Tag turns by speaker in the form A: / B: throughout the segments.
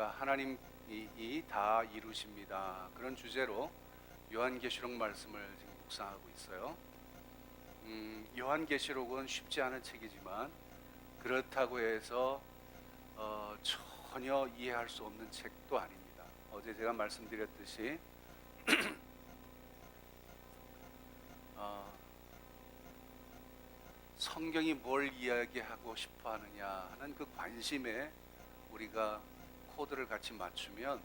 A: 말씀과 하나님이 다 이루십니다. 그런 주제로 요한계시록 말씀을 지금 묵상하고 있어요. 요한계시록은 쉽지 않은 책이지만 그렇다고 해서 전혀 이해할 수 없는 책도 아닙니다. 어제 제가 말씀드렸듯이 성경이 뭘 이야기하고 싶어 하느냐 하는 그 관심에 우리가 코드를 같이 맞추면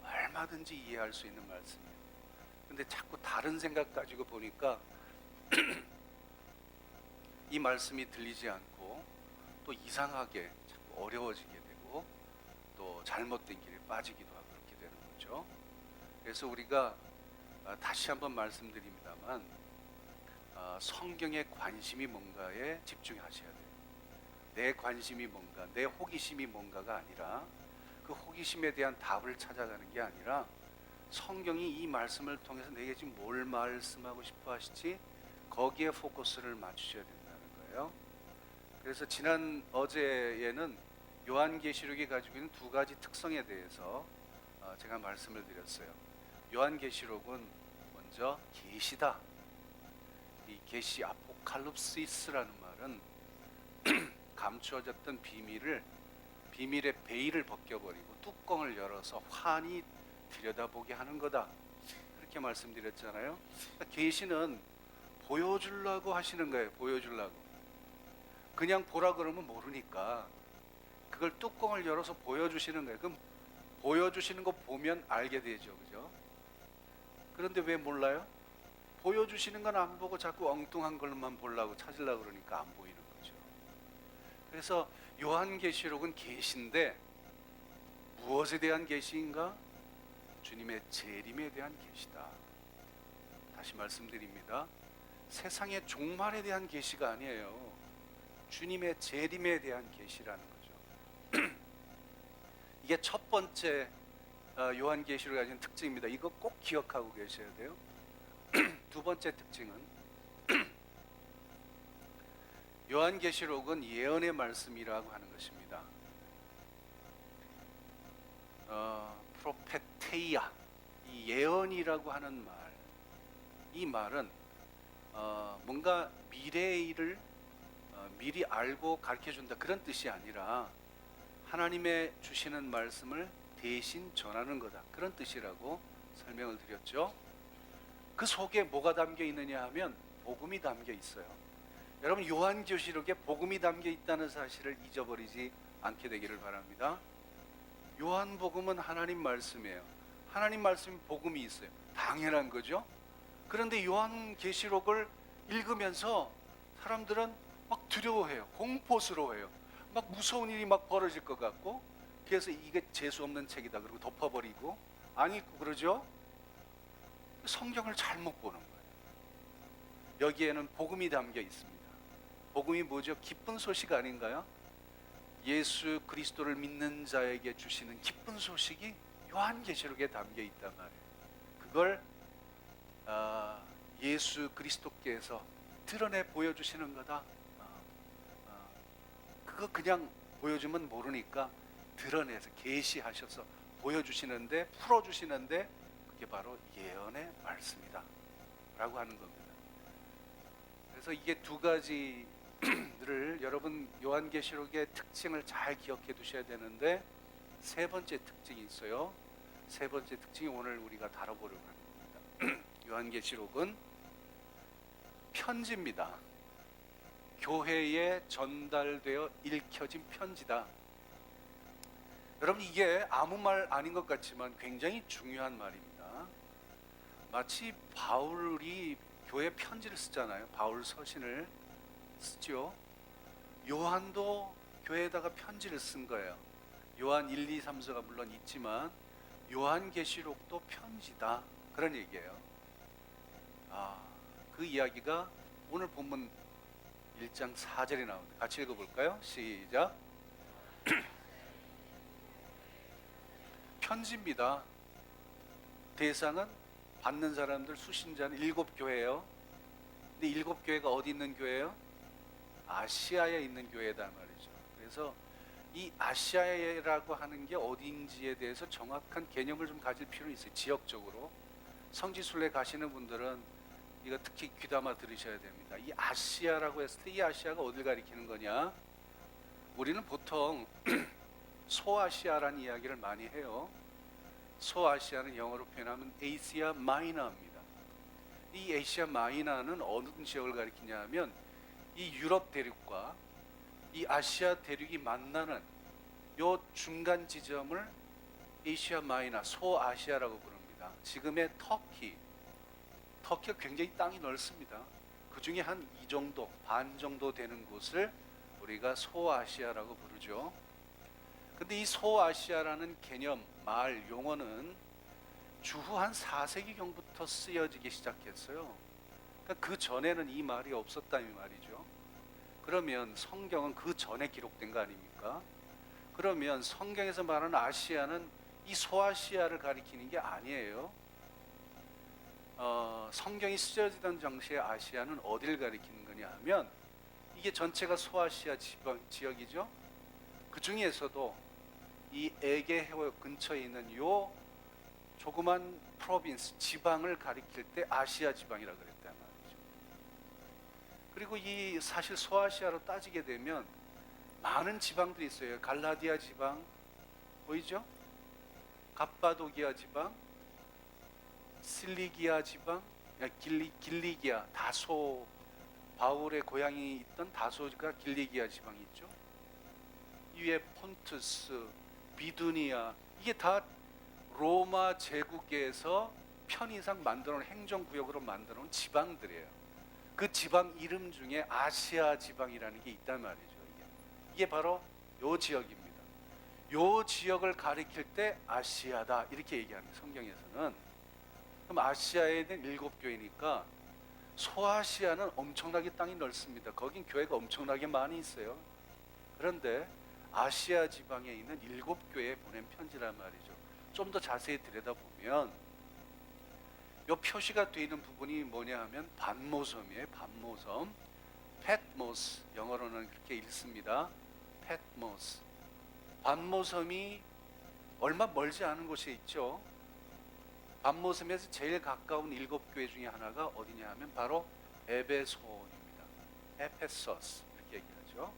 A: 얼마든지 이해할 수 있는 말씀이에요. 근데 자꾸 다른 생각 가지고 보니까 이 말씀이 들리지 않고 또 이상하게 자꾸 어려워지게 되고 또 잘못된 길에 빠지기도 하고 그렇게 되는 거죠. 그래서 우리가 다시 한번 말씀드립니다만 성경의 관심이 뭔가에 집중하셔야 돼요. 내 관심이 뭔가, 내 호기심이 뭔가가 아니라 그 호기심에 대한 답을 찾아가는 게 아니라 성경이 이 말씀을 통해서 내게 지금 뭘 말씀하고 싶어 하시지 거기에 포커스를 맞추셔야 된다는 거예요. 그래서 어제에는 요한계시록이 가지고 있는 두 가지 특성에 대해서 제가 말씀을 드렸어요. 요한계시록은 먼저 계시다. 이 계시 아포칼립시스라는 말은 감추어졌던 비밀의 베일을 벗겨버리고 뚜껑을 열어서 환히 들여다보게 하는 거다. 그렇게 말씀드렸잖아요. 계시는 보여주려고 하시는 거예요. 보여주려고. 그냥 보라 그러면 모르니까 그걸 뚜껑을 열어서 보여주시는 거예요. 그럼 보여주시는 거 보면 알게 되죠. 그죠? 그런데 왜 몰라요? 보여주시는 건 안 보고 자꾸 엉뚱한 걸만 보려고 찾으려고 그러니까 안 보이는 거죠. 그래서 요한계시록은 계시인데 무엇에 대한 계시인가? 주님의 재림에 대한 계시다. 다시 말씀드립니다. 세상의 종말에 대한 계시가 아니에요. 주님의 재림에 대한 계시라는 거죠. 이게 첫 번째 요한계시록이 가진 특징입니다. 이거 꼭 기억하고 계셔야 돼요. 두 번째 특징은 요한계시록은 예언의 말씀이라고 하는 것입니다. 프로페테이아, 이 예언이라고 하는 말, 이 말은 뭔가 미래의 일을 미리 알고 가르쳐준다 그런 뜻이 아니라 하나님의 주시는 말씀을 대신 전하는 거다 그런 뜻이라고 설명을 드렸죠. 그 속에 뭐가 담겨 있느냐 하면 복음이 담겨 있어요. 여러분 요한계시록에 복음이 담겨 있다는 사실을 잊어버리지 않게 되기를 바랍니다. 요한복음은 하나님 말씀이에요. 하나님 말씀이 복음이 있어요. 당연한 거죠. 그런데 요한계시록을 읽으면서 사람들은 막 두려워해요. 공포스러워해요. 막 무서운 일이 막 벌어질 것 같고 그래서 이게 재수 없는 책이다 그러고 덮어버리고 안 읽고 그러죠. 성경을 잘못 보는 거예요. 여기에는 복음이 담겨 있습니다. 복음이 뭐죠? 기쁜 소식 아닌가요? 예수 그리스도를 믿는 자에게 주시는 기쁜 소식이 요한계시록에 담겨 있단 말이에요. 그걸 예수 그리스도께서 드러내 보여주시는 거다. 그거 그냥 보여주면 모르니까 드러내서 계시하셔서 보여주시는데 풀어주시는데 그게 바로 예언의 말씀이다 라고 하는 겁니다. 그래서 이게 두 가지를 여러분 요한계시록의 특징을 잘 기억해 두셔야 되는데 세 번째 특징이 있어요. 세 번째 특징이 오늘 우리가 다뤄보려고 하는 겁니다. 요한계시록은 편지입니다. 교회에 전달되어 읽혀진 편지다. 여러분 이게 아무 말 아닌 것 같지만 굉장히 중요한 말입니다. 마치 바울이 교회 편지를 쓰잖아요. 바울 서신을 쓰죠. 요한도 교회에다가 편지를 쓴 거예요. 요한 1, 2, 3서가 물론 있지만 요한계시록도 편지다 그런 얘기예요. 그 이야기가 오늘 본문 1장 4절에 나옵니다. 같이 읽어볼까요? 시작. 편지입니다. 대상은 받는 사람들 수신자는 7교회예요. 근데 7교회가 어디 있는 교회예요? 아시아에 있는 교회다 말이죠. 그래서 이 아시아라고 하는 게 어딘지에 대해서 정확한 개념을 좀 가질 필요는 있어요. 지역적으로 성지순례 가시는 분들은 이거 특히 귀담아 들으셔야 됩니다. 이 아시아라고 했을 때 이 아시아가 어딜 가리키는 거냐? 우리는 보통 소아시아라는 이야기를 많이 해요. 소아시아는 영어로 표현하면 아시아 마이너입니다. 이 아시아 마이너는 어느 지역을 가리키냐 하면 이 유럽 대륙과 이 아시아 대륙이 만나는 요 중간 지점을 아시아 마이너, 소아시아라고 부릅니다. 지금의 터키가 굉장히 땅이 넓습니다. 그 중에 한 이 정도, 반 정도 되는 곳을 우리가 소아시아라고 부르죠. 근데 이 소아시아라는 개념, 말, 용어는 주후 한 4세기경부터 쓰여지기 시작했어요. 그러니까 그 전에는 이 말이 없었다는 말이죠. 그러면 성경은 그 전에 기록된 거 아닙니까? 그러면 성경에서 말하는 아시아는 이 소아시아를 가리키는 게 아니에요. 성경이 쓰여지던 당시의 아시아는 어디를 가리키는 거냐 하면 이게 전체가 소아시아 지역이죠. 그 중에서도 이 에게 해역 근처에 있는 요 조그만 프로빈스 지방을 가리킬 때 아시아 지방이라고 그랬단 말이죠. 그리고 이 사실 소아시아로 따지게 되면 많은 지방들이 있어요. 갈라디아 지방 보이죠? 갑바도기아 지방, 실리기아 지방, 길리기아, 다소, 바울의 고향이 있던 다소가 길리기아 지방이 있죠. 이외에 폰투스, 비두니아, 이게 다 로마 제국에서 편의상 만들어놓은 행정구역으로 만들어놓은 지방들이에요. 그 지방 이름 중에 아시아 지방이라는 게 있단 말이죠. 이게 바로 요 지역입니다. 요 지역을 가리킬 때 아시아다 이렇게 얘기합니다. 성경에서는. 그럼 아시아에 있는 7교회니까 소아시아는 엄청나게 땅이 넓습니다. 거긴 교회가 엄청나게 많이 있어요. 그런데 아시아 지방에 있는 7교회에 보낸 편지란 말이죠. 좀 더 자세히 들여다보면 요 표시가 되어 있는 부분이 뭐냐 하면 반모섬이에요. 반모섬. 패트모스, 영어로는 그렇게 읽습니다. 패트모스. 반모섬이 얼마 멀지 않은 곳에 있죠. 반모섬에서 제일 가까운 7교회 중에 하나가 어디냐 하면 바로 에베소입니다. 에페소스 이렇게 얘기하죠.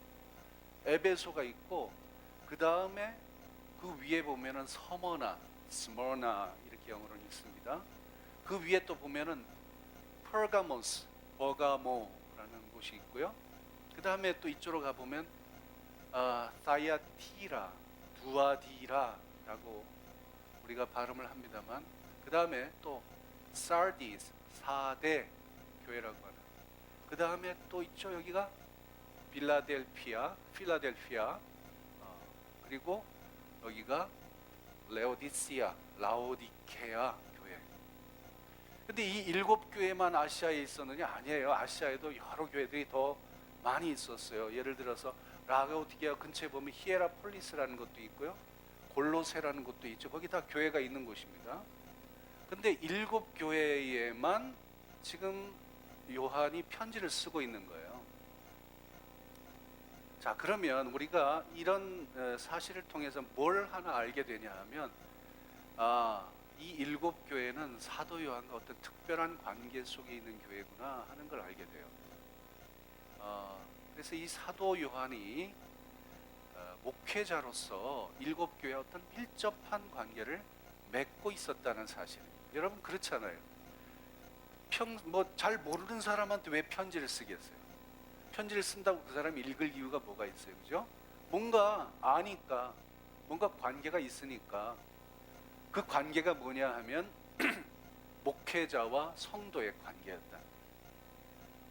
A: 에베소가 있고 그 다음에 그 위에 보면은 서머나, 스머나 이렇게 영어로는 있습니다. 그 위에 또 보면은 퍼가모스, 버가모라는 곳이 있고요. 그 다음에 또 이쪽으로 가 보면 사야티라, 두아디라라고 우리가 발음을 합니다만, 그 다음에 또 사르디스, 4대 교회라고 하는. 그 다음에 또 있죠. 여기가 필라델피아, 그리고 여기가 레오디시아, 라오디케아 교회. 근데 이 7교회만 아시아에 있었느냐? 아니에요. 아시아에도 여러 교회들이 더 많이 있었어요. 예를 들어서 라오디게아 근처에 보면 히에라폴리스라는 것도 있고요, 골로세라는 곳도 있죠. 거기 다 교회가 있는 곳입니다. 근데 7교회에만 지금 요한이 편지를 쓰고 있는 거예요. 자, 그러면 우리가 이런 사실을 통해서 뭘 하나 알게 되냐 하면, 이 7교회는 사도 요한과 어떤 특별한 관계 속에 있는 교회구나 하는 걸 알게 돼요. 그래서 이 사도 요한이 목회자로서 7교회와 어떤 밀접한 관계를 맺고 있었다는 사실. 여러분 그렇잖아요. 잘 모르는 사람한테 왜 편지를 쓰겠어요? 편지를 쓴다고 그 사람이 읽을 이유가 뭐가 있어요, 그죠? 뭔가 아니까, 뭔가 관계가 있으니까. 그 관계가 뭐냐 하면 목회자와 성도의 관계였다.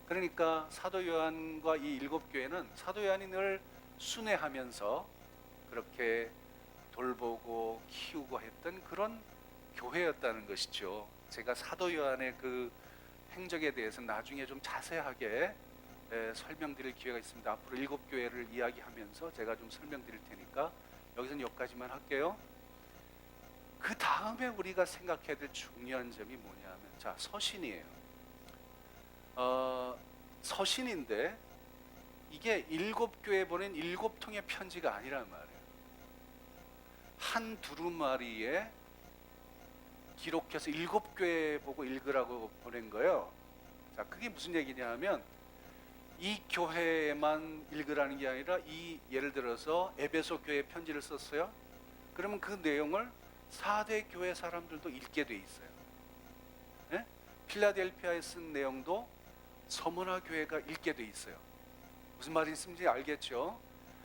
A: 그러니까 사도 요한과 이 7교회는 사도 요한이 늘 순회하면서 그렇게 돌보고 키우고 했던 그런 교회였다는 것이죠. 제가 사도 요한의 그 행적에 대해서 나중에 좀 자세하게 설명드릴 기회가 있습니다. 앞으로 7교회를 이야기하면서 제가 좀 설명드릴 테니까 여기서는 여기까지만 할게요. 그 다음에 우리가 생각해야 될 중요한 점이 뭐냐 하면, 서신이에요. 서신인데 이게 7교회에 보낸 7통의 편지가 아니란 말이에요. 한 두루마리에 기록해서 7교회 보고 읽으라고 보낸 거예요. 자, 그게 무슨 얘기냐 하면 이 교회에만 읽으라는 게 아니라 예를 들어서 에베소 교회 편지를 썼어요. 그러면 그 내용을 4대 교회 사람들도 읽게 돼 있어요. 예? 필라델피아에 쓴 내용도 서머나 교회가 읽게 돼 있어요. 무슨 말인지 알겠죠?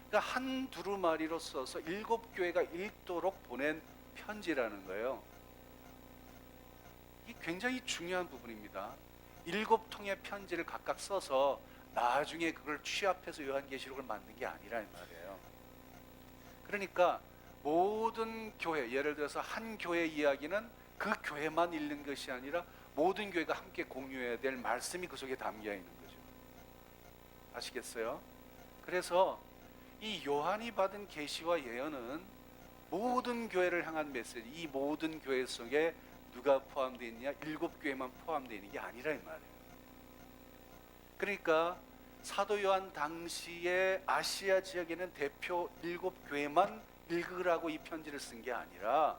A: 그러니까 한 두루마리로 써서 7교회가 읽도록 보낸 편지라는 거예요. 이게 굉장히 중요한 부분입니다. 7통의 편지를 각각 써서 나중에 그걸 취합해서 요한계시록을 만든 게 아니라는 말이에요. 그러니까 모든 교회, 예를 들어서 한 교회 이야기는 그 교회만 읽는 것이 아니라 모든 교회가 함께 공유해야 될 말씀이 그 속에 담겨 있는 거죠. 아시겠어요? 그래서 이 요한이 받은 계시와 예언은 모든 교회를 향한 메시지, 이 모든 교회 속에 누가 포함되어 있느냐? 7교회만 포함되어 있는 게 아니라 이 말이에요. 그러니까 사도 요한 당시에 아시아 지역에는 대표 7교회만 읽으라고 이 편지를 쓴 게 아니라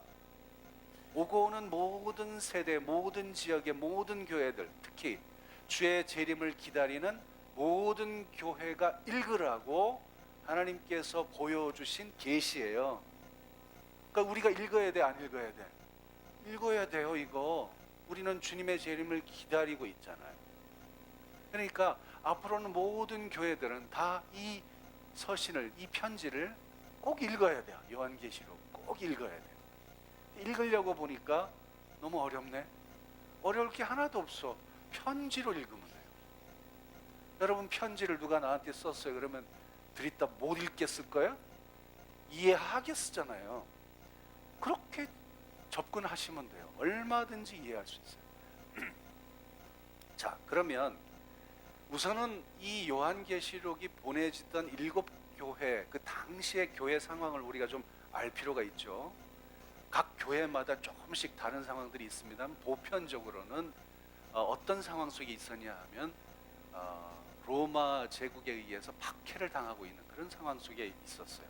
A: 오고 오는 모든 세대, 모든 지역의 모든 교회들, 특히 주의 재림을 기다리는 모든 교회가 읽으라고 하나님께서 보여주신 계시예요. 그러니까 우리가 읽어야 돼, 안 읽어야 돼? 읽어야 돼요. 이거 우리는 주님의 재림을 기다리고 있잖아요. 그러니까 앞으로는 모든 교회들은 다 이 서신을, 이 편지를 꼭 읽어야 돼요. 요한계시록 꼭 읽어야 돼요. 읽으려고 보니까 너무 어렵네. 어려울 게 하나도 없어. 편지로 읽으면 돼요. 여러분, 편지를 누가 나한테 썼어요. 그러면 드리다 못 읽겠을 거예요? 이해하게 쓰잖아요. 그렇게 접근하시면 돼요. 얼마든지 이해할 수 있어요. 자, 그러면 우선은 이 요한계시록이 보내지던 7교회, 그 당시의 교회 상황을 우리가 좀 알 필요가 있죠. 각 교회마다 조금씩 다른 상황들이 있습니다. 보편적으로는 어떤 상황 속에 있었냐 하면 로마 제국에 의해서 박해를 당하고 있는 그런 상황 속에 있었어요.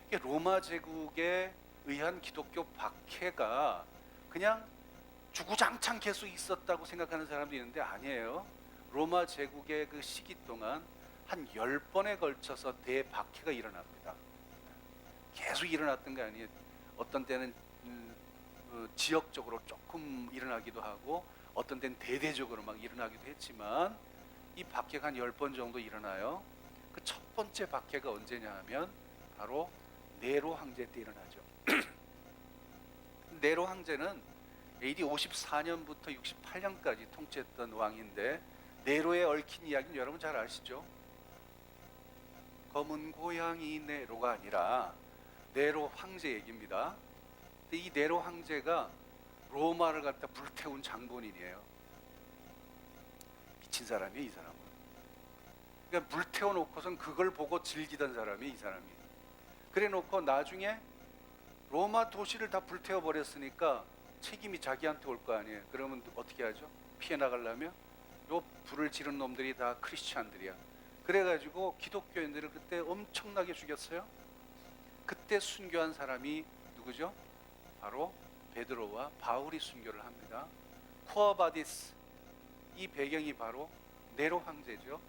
A: 이게 로마 제국에 의한 기독교 박해가 그냥 주구장창 계속 있었다고 생각하는 사람도 있는데 아니에요. 로마 제국의 그 시기 동안 한 10번에 걸쳐서 대박해가 일어납니다. 계속 일어났던 게 아니에요. 어떤 때는 지역적으로 조금 일어나기도 하고 어떤 때는 대대적으로 막 일어나기도 했지만 이 박해가 한 10번 정도 일어나요. 그 첫 번째 박해가 언제냐 하면 바로 네로 황제 때 일어나죠. 네로 황제는 AD 54년부터 68년까지 통치했던 왕인데 네로에 얽힌 이야기는 여러분 잘 아시죠? 검은 고양이 네로가 아니라 네로 황제 얘기입니다. 근데 이 네로 황제가 로마를 갖다 불태운 장본인이에요. 미친 사람이에요, 이 사람은. 그러니까 불태워 놓고선 그걸 보고 즐기던 사람이 이 사람이. 그래 놓고 나중에 로마 도시를 다 불태워 버렸으니까 책임이 자기한테 올 거 아니에요. 그러면 어떻게 하죠? 피해 나가려면 요 불을 지른 놈들이 다 크리스찬들이야. 그래가지고 기독교인들을 그때 엄청나게 죽였어요. 그때 순교한 사람이 누구죠? 바로 베드로와 바울이 순교를 합니다. 쿠어바디스, 이 배경이 바로 네로 황제죠.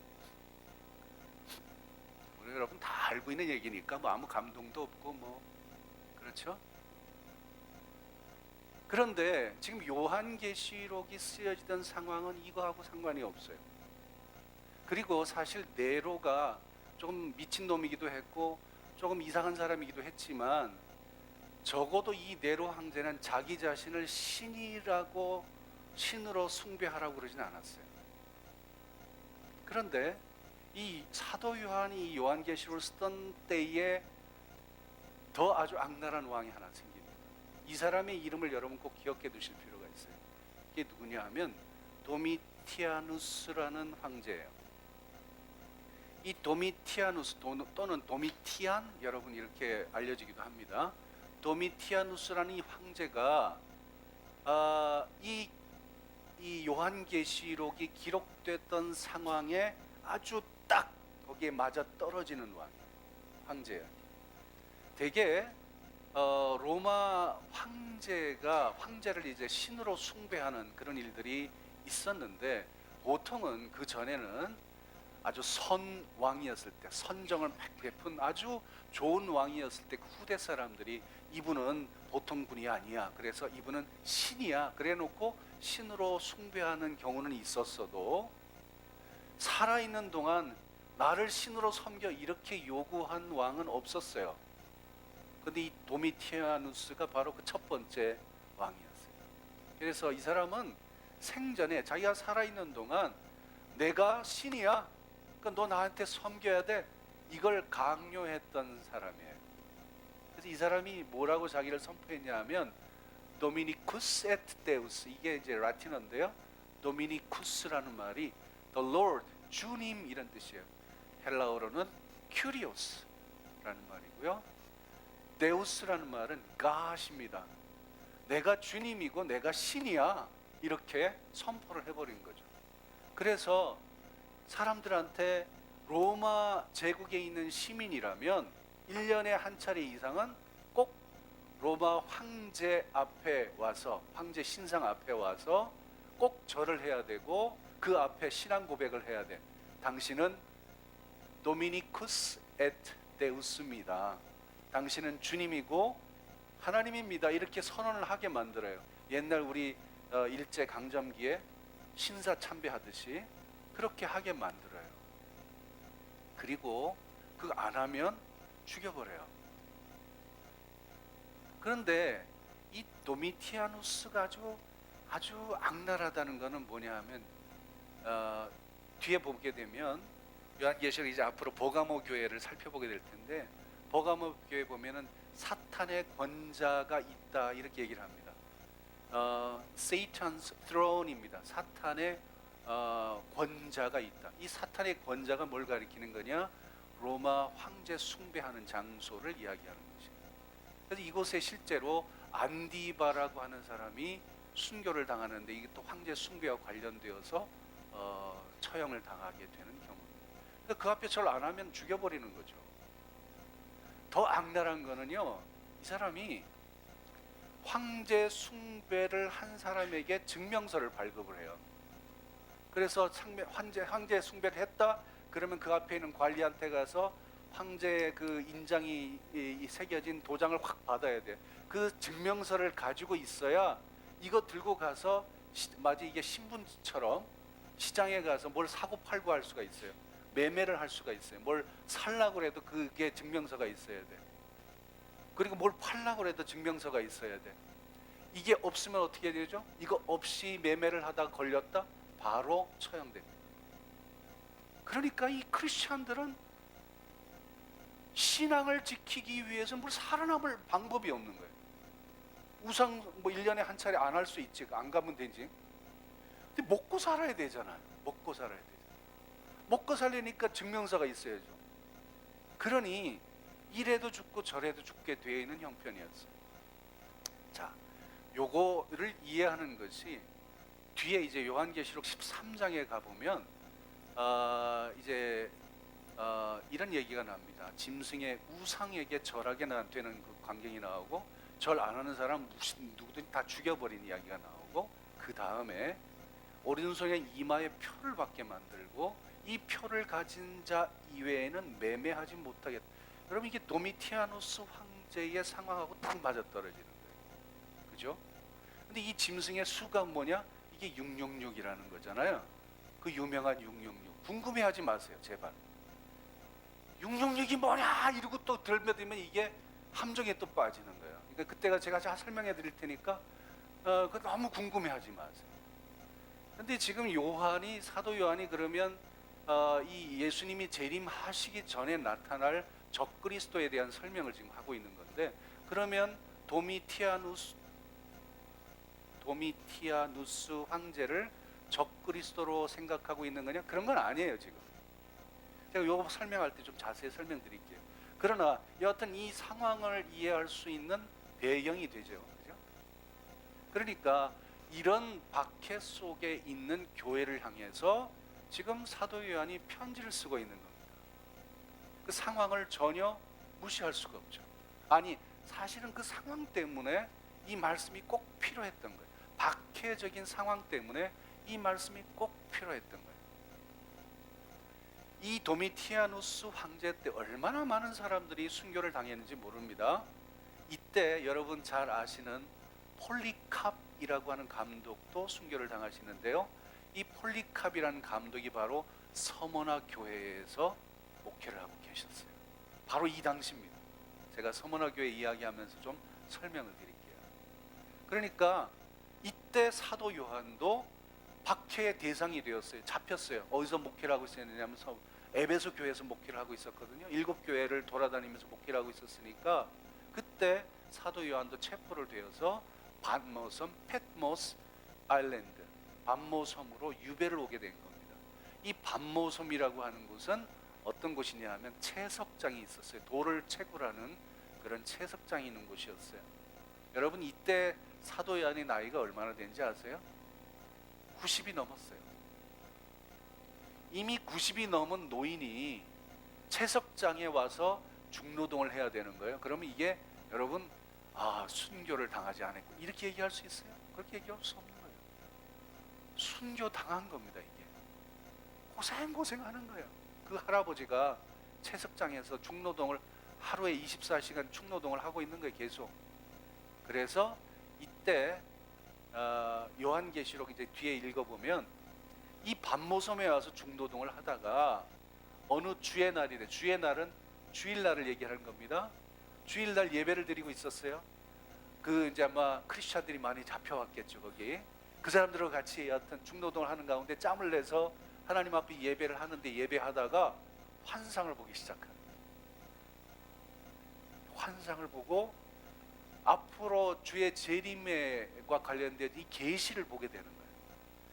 A: 우리 여러분 다 알고 있는 얘기니까 뭐 아무 감동도 없고 뭐 그렇죠? 그런데 지금 요한계시록이 쓰여지던 상황은 이거하고 상관이 없어요. 그리고 사실 네로가 조금 미친놈이기도 했고 조금 이상한 사람이기도 했지만 적어도 이 네로 황제는 자기 자신을 신이라고 신으로 숭배하라고 그러진 않았어요. 그런데 이 사도 요한이 요한계시록을 쓰던 때에 더 아주 악랄한 왕이 하나 생깁니다. 이 사람의 이름을 여러분 꼭 기억해 두실 필요가 있어요. 이게 누구냐 하면 도미티아누스라는 황제예요. 이 도미티아누스 또는 도미티안, 여러분 이렇게 알려지기도 합니다. 도미티아누스라는 이 황제가 이 요한계시록이 기록됐던 상황에 아주 딱 신앙에 맞아 떨어지는 왕, 황제야. 대개 로마 황제를 이제 신으로 숭배하는 그런 일들이 있었는데, 보통은 그 전에는 아주 선왕이었을 때, 선정을 막 베푼 아주 좋은 왕이었을 때 그 후대 사람들이 이분은 보통 분이 아니야, 그래서 이분은 신이야 그래 놓고 신으로 숭배하는 경우는 있었어도, 살아있는 동안 나를 신으로 섬겨 이렇게 요구한 왕은 없었어요. 근데 이 도미티아누스가 바로 그 첫 번째 왕이었어요. 그래서 이 사람은 생전에 자기가 살아있는 동안 내가 신이야, 그러니까 너 나한테 섬겨야 돼, 이걸 강요했던 사람이에요. 그래서 이 사람이 뭐라고 자기를 선포했냐 하면 도미니쿠스 에트 데우스, 이게 이제 라틴어인데요. 도미니쿠스라는 말이 the Lord, 주님 이런 뜻이에요. 헬라어로는 큐리오스라는 말이고요. 데우스라는 말은 God입니다. 내가 주님이고 내가 신이야, 이렇게 선포를 해버린 거죠. 그래서 사람들한테 로마 제국에 있는 시민이라면 1년에 한 차례 이상은 꼭 로마 황제 앞에 와서, 황제 신상 앞에 와서 꼭 절을 해야 되고 그 앞에 신앙 고백을 해야 돼. 당신은 도미니쿠스 에트 데우스입니다. 당신은 주님이고 하나님입니다. 이렇게 선언을 하게 만들어요. 옛날 우리 일제 강점기에 신사 참배하듯이 그렇게 하게 만들어요. 그리고 그거 안 하면 죽여버려요. 그런데 이 도미티아누스가 아주 악랄하다는 것은 뭐냐 하면, 뒤에 보게 되면 요한계시록 이제 앞으로 버가모 교회를 살펴보게 될 텐데, 버가모 교회 보면은 사탄의 권자가 있다 이렇게 얘기를 합니다. Satan's throne입니다. 사탄의 권자가 있다. 이 사탄의 권자가 뭘 가리키는 거냐? 로마 황제 숭배하는 장소를 이야기하는 것입니다. 그래서 이곳에 실제로 안디바라고 하는 사람이 순교를 당하는데, 이게 또 황제 숭배와 관련되어서 처형을 당하게 되는 경우입니다. 그 앞에 절 안 하면 죽여버리는 거죠. 더 악랄한 거는요, 이 사람이 황제 숭배를 한 사람에게 증명서를 발급을 해요. 그래서 황제 숭배를 했다 그러면 그 앞에 있는 관리한테 가서 황제의 그 인장이 새겨진 도장을 확 받아야 돼. 그 증명서를 가지고 있어야 이거 들고 가서 마치 이게 신분처럼 시장에 가서 뭘 사고 팔고 할 수가 있어요. 매매를 할 수가 있어요. 뭘 살라고 해도 그게 증명서가 있어야 돼. 그리고 뭘 팔라고 해도 증명서가 있어야 돼. 이게 없으면 어떻게 되죠? 이거 없이 매매를 하다가 걸렸다? 바로 처형됩니다. 그러니까 이 크리스찬들은 신앙을 지키기 위해서 뭘 살아남을 방법이 없는 거예요. 우상 뭐 1년에 한 차례 안 할 수 있지, 안 가면 되지. 근데 먹고 살아야 되잖아요. 먹고 살아야 되잖아요. 먹고 살려니까 증명서가 있어야죠. 그러니 이래도 죽고 저래도 죽게 되어 있는 형편이었어요. 자, 요거를 이해하는 것이 뒤에 이제 요한계시록 13장에 가보면 이런 얘기가 납니다. 짐승의 우상에게 절하게 되는 그 광경이 나오고, 절 안 하는 사람 누구든지 다 죽여버린 이야기가 나오고, 그 다음에 오른손에 이마에 표를 받게 만들고 이 표를 가진 자 이외에는 매매하지 못하겠다. 여러분, 이게 도미티아누스 황제의 상황하고 딱 맞아떨어지는 거예요. 그죠? 근데 이 짐승의 수가 뭐냐? 이게 666이라는 거잖아요. 그 유명한 666. 궁금해하지 마세요, 제발. 666이 뭐냐 이러고 또 들면되면 이게 함정에 또 빠지는 거예요. 그러니까 그때가 제가 설명해 드릴 테니까 그 너무 궁금해하지 마세요. 근데 지금 사도 요한이 그러면 이 예수님이 재림하시기 전에 나타날 적그리스도에 대한 설명을 지금 하고 있는 건데, 그러면 도미티아누스 황제를 적그리스도로 생각하고 있는 거냐? 그런 건 아니에요. 지금 제가 이거 설명할 때 좀 자세히 설명드릴게요. 그러나 여하튼 이 상황을 이해할 수 있는 배경이 되죠. 그죠? 그러니까 이런 박해 속에 있는 교회를 향해서 지금 사도 요한이 편지를 쓰고 있는 겁니다. 그 상황을 전혀 무시할 수가 없죠. 아니, 사실은 그 상황 때문에 이 말씀이 꼭 필요했던 거예요. 박해적인 상황 때문에 이 말씀이 꼭 필요했던 거예요. 이 도미티아누스 황제 때 얼마나 많은 사람들이 순교를 당했는지 모릅니다. 이때 여러분 잘 아시는 폴리캅이라고 하는 감독도 순교를 당하시는데요. 이 폴리캅이라는 감독이 바로 서머나 교회에서 목회를 하고 계셨어요. 바로 이 당시입니다. 제가 서머나 교회 이야기하면서 좀 설명을 드릴게요. 그러니까 이때 사도 요한도 박해의 대상이 되었어요. 잡혔어요. 어디서 목회를 하고 있었냐면 에베소 교회에서 목회를 하고 있었거든요. 7교회를 돌아다니면서 목회를 하고 있었으니까 그때 사도 요한도 체포를 되어서 반모섬 페트모스 아일랜드, 반모섬으로 유배를 오게 된 겁니다. 이 반모섬이라고 하는 곳은 어떤 곳이냐 하면 채석장이 있었어요. 돌을 채굴하는 그런 채석장이 있는 곳이었어요. 여러분 이때 사도 요한의 나이가 얼마나 된지 아세요? 90이 넘었어요. 이미 90이 넘은 노인이 채석장에 와서 중노동을 해야 되는 거예요. 그러면 이게 여러분 순교를 당하지 않았고 이렇게 얘기할 수 있어요? 그렇게 얘기할 수 없는 거예요. 순교 당한 겁니다. 이게 고생하는 거예요. 그 할아버지가 채석장에서 중노동을 하루에 24시간 중노동을 하고 있는 거예요. 계속. 그래서 이때 요한계시록 이제 뒤에 읽어보면 이 반모섬에 와서 중노동을 하다가 어느 주의 날이래. 주의 날은 주일날을 얘기하는 겁니다. 주일날 예배를 드리고 있었어요. 그 이제 아마 크리스찬들이 많이 잡혀왔겠죠. 거기 그 사람들과 같이 여하튼 중노동을 하는 가운데 짬을 내서 하나님 앞에 예배를 하는데 예배하다가 환상을 보기 시작합니다. 환상을 보고 앞으로 주의 재림과 관련된 이 계시를 보게 되는 거예요.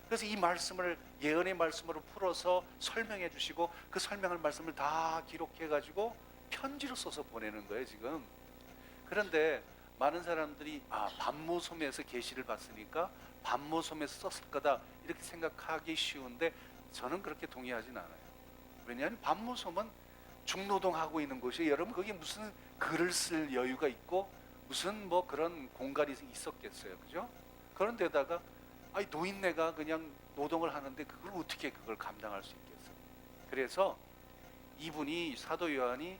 A: 그래서 이 말씀을 예언의 말씀으로 풀어서 설명해 주시고 그 설명할 말씀을 다 기록해 가지고 편지로 써서 보내는 거예요 지금. 그런데 많은 사람들이 반모섬에서 계시를 봤으니까 반모섬에서 썼을 거다 이렇게 생각하기 쉬운데 저는 그렇게 동의하진 않아요. 왜냐하면 반모섬은 중노동하고 있는 곳이에요. 여러분 거기에 무슨 글을 쓸 여유가 있고 무슨 뭐 그런 공간이 있었겠어요. 그죠? 그런데다가 노인네가 그냥 노동을 하는데 그걸 어떻게 그걸 감당할 수 있겠어요? 그래서 이분이 사도 요한이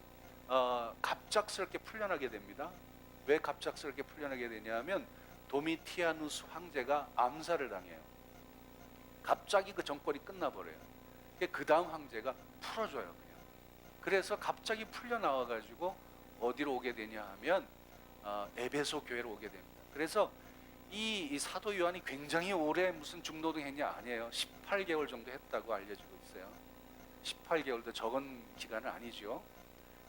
A: 갑작스럽게 풀려나게 됩니다. 왜 갑작스럽게 풀려나게 되냐면 도미티아누스 황제가 암살을 당해요. 갑자기 그 정권이 끝나버려요. 그 다음 황제가 풀어줘요 그냥. 그래서 갑자기 풀려나와 가지고 어디로 오게 되냐 하면 에베소 교회로 오게 됩니다. 그래서 이 사도 요한이 굉장히 오래 무슨 중노동 했냐 아니에요. 18개월 정도 했다고 알려지고 있어요. 18개월도 적은 기간은 아니죠.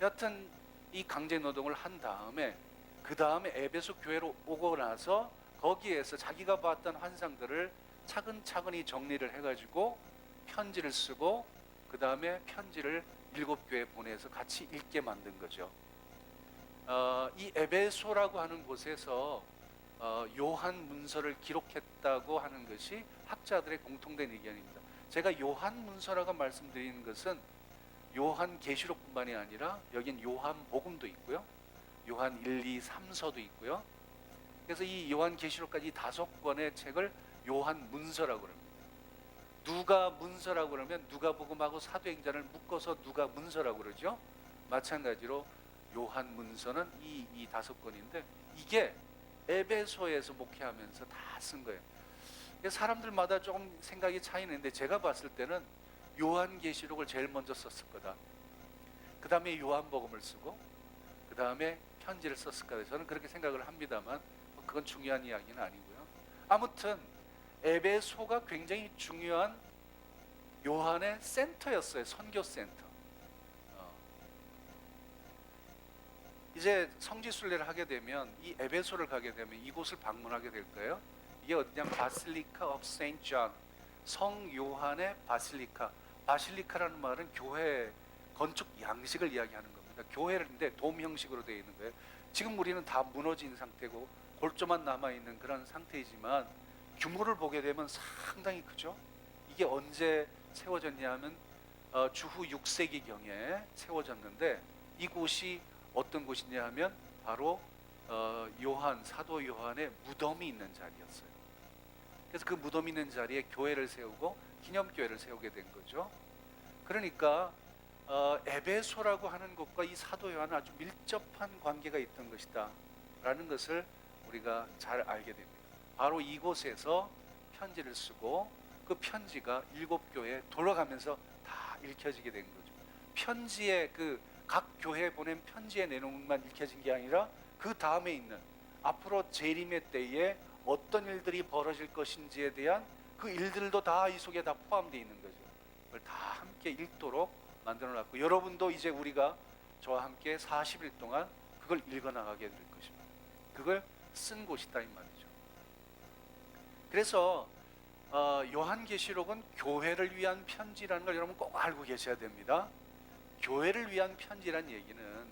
A: 여하튼 이 강제 노동을 한 다음에 그 다음에 에베소 교회로 오고 나서 거기에서 자기가 봤던 환상들을 차근차근히 정리를 해가지고 편지를 쓰고 그 다음에 편지를 7교회에 보내서 같이 읽게 만든 거죠. 이 에베소라고 하는 곳에서 요한 문서를 기록했다고 하는 것이 학자들의 공통된 의견입니다. 제가 요한 문서라고 말씀드리는 것은 요한 계시록뿐만이 아니라 여긴 요한 복음도 있고요. 요한 1, 2, 3서도 있고요. 그래서 이 요한 계시록까지 5권의 책을 요한 문서라고 합니다. 누가 문서라고 그러면 누가복음하고 사도행전을 묶어서 누가 문서라고 그러죠. 마찬가지로 요한 문서는 이 5권인데 이게 에베소에서 목회하면서 다 쓴 거예요. 사람들마다 조금 생각이 차이는데 제가 봤을 때는 요한계시록을 제일 먼저 썼을 거다. 그 다음에 요한복음을 쓰고 그 다음에 편지를 썼을 거다. 저는 그렇게 생각을 합니다만 그건 중요한 이야기는 아니고요. 아무튼 에베소가 굉장히 중요한 요한의 센터였어요. 선교센터. 이제 성지순례를 하게 되면 이 에베소를 가게 되면 이곳을 방문하게 될 거예요. 이게 어디냐? 바실리카 오브 세인트 존, 성 요한의 바실리카. 바실리카라는 말은 교회 건축 양식을 이야기하는 겁니다. 교회인데 돔 형식으로 되어 있는 거예요. 지금 우리는 다 무너진 상태고 골조만 남아 있는 그런 상태이지만 규모를 보게 되면 상당히 크죠. 이게 언제 세워졌냐 하면 주후 6세기경에 세워졌는데 이곳이 어떤 곳이냐 하면 바로 사도 요한의 무덤이 있는 자리였어요. 그래서 그 무덤이 있는 자리에 교회를 세우고 기념교회를 세우게 된 거죠. 그러니까 에베소라고 하는 곳과 이 사도 요한은 아주 밀접한 관계가 있던 것이다 라는 것을 우리가 잘 알게 됩니다. 바로 이곳에서 편지를 쓰고 그 편지가 7교회에 돌아가면서 다 읽혀지게 된 거죠. 편지에 각 교회에 보낸 편지의 내용만 읽혀진 게 아니라 그 다음에 있는 앞으로 재림의 때에 어떤 일들이 벌어질 것인지에 대한 그 일들도 다 이 속에 다 포함되어 있는 거죠. 그걸 다 함께 읽도록 만들어 놨고, 여러분도 이제 우리가 저와 함께 40일 동안 그걸 읽어 나가게 될 것입니다. 그걸 쓴 곳이다 이 말이죠. 그래서 요한계시록은 교회를 위한 편지라는 걸 여러분 꼭 알고 계셔야 됩니다. 교회를 위한 편지란 얘기는